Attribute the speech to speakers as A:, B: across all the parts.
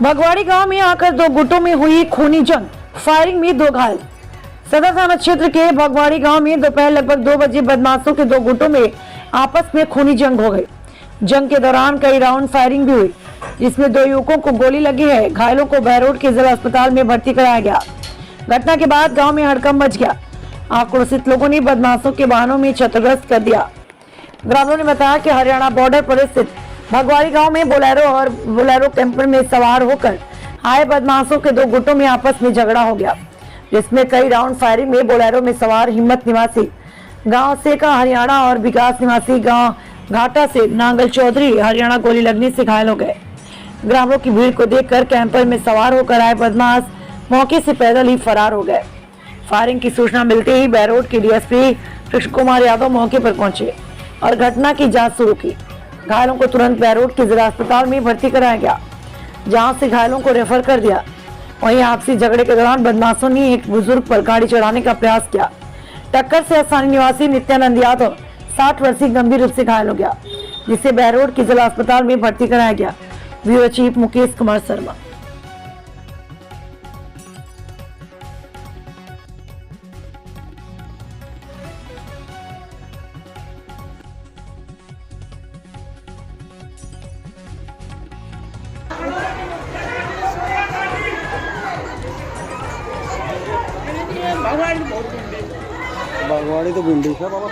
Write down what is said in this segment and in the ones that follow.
A: भगवाड़ी गांव में आकर दो गुटों में हुई खूनी जंग, फायरिंग में दो घायल। सदर थाना क्षेत्र के भगवाड़ी गांव में दोपहर लगभग 2 बजे बदमाशों के दो गुटों में आपस में खूनी जंग हो गई। जंग के दौरान कई राउंड फायरिंग भी हुई, जिसमें 2 युवकों को गोली लगी है। घायलों को बहरोड के जिला अस्पताल में भर्ती कराया गया। घटना के बाद गाँव में हड़कंप मच गया। आक्रोशित लोगों ने बदमाशों के वाहनों में क्षतिग्रस्त कर दिया। ग्रामीणों ने बताया कि हरियाणा बॉर्डर पर स्थित भगवाड़ी गांव में बोलेरो कैंपर में सवार होकर आए बदमाशों के 2 गुटों में आपस में झगड़ा हो गया, जिसमें कई राउंड फायरिंग में बोलेरो में सवार हिम्मत निवासी गांव से का हरियाणा और विकास निवासी गांव घाटा से नांगल चौधरी हरियाणा गोली लगने से घायल हो गए। ग्रामीणों की भीड़ को देखकर कैंपर में सवार होकर आए बदमाश मौके से पैदल ही फरार हो गए। फायरिंग की सूचना मिलते ही बहरोड के डीएसपी कृष्ण कुमार यादव मौके पर पहुंचे और घटना की जांच शुरू की। घायलों को तुरंत बहरोड के जिला अस्पताल में भर्ती कराया गया, जहां से घायलों को रेफर कर दिया। वहीं आपसी झगड़े के दौरान बदमाशों ने एक बुजुर्ग पर गाड़ी चढ़ाने का प्रयास किया। टक्कर से स्थानीय निवासी नित्यानंद यादव 60 वर्षीय गंभीर रूप से घायल हो गया, जिसे बहरोड के जिला अस्पताल में भर्ती कराया गया। Bureau chief Mukesh Kumar Sharma.
B: बागवाड़ी तो भिंडी है बाबा।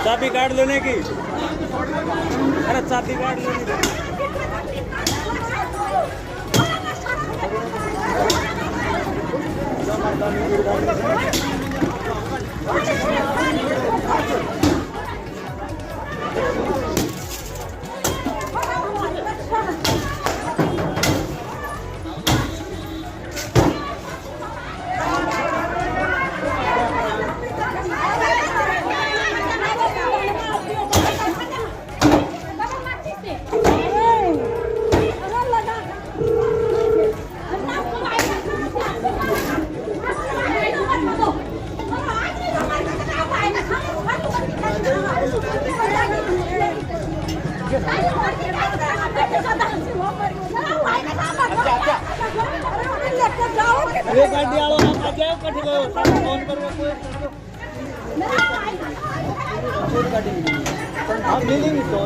C: चाबी कार्ड लेने की, अरे चाबी कार्ड लेने की। ये गाड़ी वालों आ जाओ, कट गयो फोन करो कोई गाड़ी हां मिलेंगी तो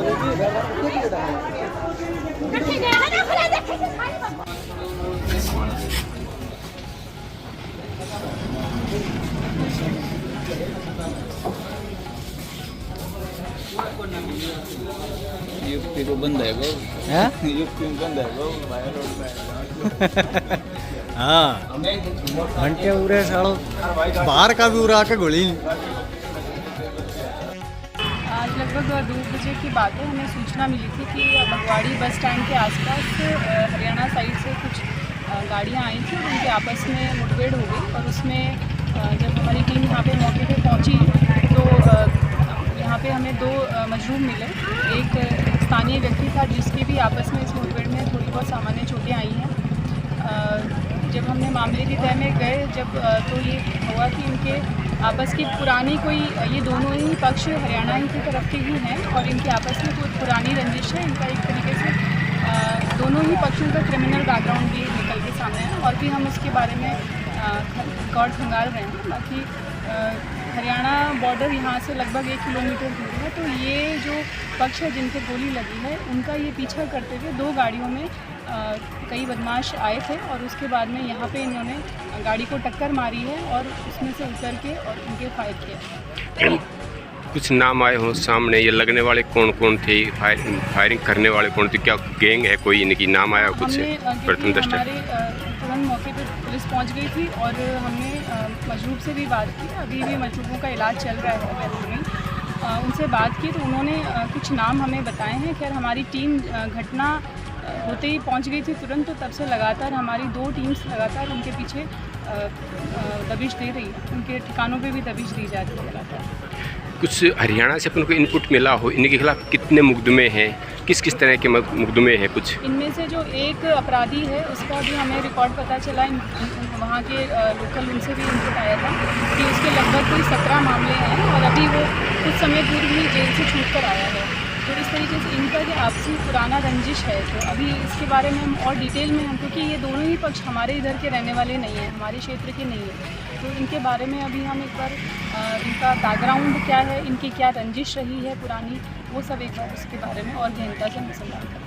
C: यूपी को बंद है वो, यूपी में बंद है वो रोड में।
B: हाँ घंटे उरे सालों बाहर का भी उड़ा के गोली।
D: आज लगभग 2 बजे की बात है। हमें सूचना मिली थी कि भगवाड़ी बस स्टैंड के आसपास हरियाणा साइड से कुछ गाड़ियां आई थी, उनके आपस में मुठभेड़ हो गई। और उसमें जब हमारी टीम यहाँ पे मौके पे पहुँची तो यहाँ पे हमें 2 मजरूम मिले। एक स्थानीय व्यक्ति था जिसकी भी आपस में इस मुठभेड़ में थोड़ी बहुत सामान्य चोटें आई हैं। जब हमने मामले की तह में गए तो ये हुआ कि इनके आपस की पुरानी कोई, ये दोनों ही पक्ष हरियाणा ही की तरफ के ही हैं और इनके आपस में कोई पुरानी रंजिश है। इनका एक तरीके से दोनों ही पक्षों का क्रिमिनल बैकग्राउंड भी निकल के सामने है और भी हम उसके बारे में रिकॉर्ड खंगाल रहे हैं। बाकी हरियाणा बॉर्डर यहाँ से लगभग 1 किलोमीटर दूर है। तो ये जो पक्ष है जिनके गोली लगी है, उनका ये पीछा करते हुए 2 गाड़ियों में कई बदमाश आए थे और उसके बाद में यहाँ पे इन्होंने गाड़ी को टक्कर मारी है और उसमें से उतर के और उनके फायर किया।
E: कुछ नाम आए हों सामने, ये लगने वाले कौन कौन थे, फायरिंग करने वाले कौन थे, क्या गैंग है कोई, इनकी नाम आया कुछ प्रथम दृष्टया?
D: तुरंत मौके पर पुलिस पहुंच गई थी और हमने मजरूब से भी बात की। अभी भी मजरूबों का इलाज चल रहा है बहरोड में। उनसे बात की तो उन्होंने कुछ नाम हमें बताए हैं। खैर हमारी टीम घटना होते ही पहुंच गई थी तुरंत, तो तब से लगातार हमारी 2 टीम्स लगातार उनके पीछे दबिश दे रही है, उनके ठिकानों पे भी दबिश दी जा रही है लगातार।
E: कुछ हरियाणा से अपन को इनपुट मिला हो, इनके खिलाफ कितने मुकदमे हैं, किस किस तरह के मुकदमे हैं कुछ?
D: इनमें से जो एक अपराधी है उसका भी हमें रिकॉर्ड पता चला, वहाँ के लोकल उनसे भी इनपुट आया था कि उसके लगभग कोई 17 मामले हैं और अभी वो कुछ समय पूर्व ही जेल से छूट कर आया है। तो इस तरीके से इनका जो आपसी पुराना रंजिश है, तो अभी इसके बारे में हम और डिटेल में हम, क्योंकि ये दोनों ही पक्ष हमारे इधर के रहने वाले नहीं हैं, हमारे क्षेत्र के नहीं हैं, तो इनके बारे में अभी हम एक बार इनका बैकग्राउंड क्या है, इनकी क्या रंजिश रही है पुरानी, वो सब एक बार उसके बारे में और गहनता से अनुसंधान करें।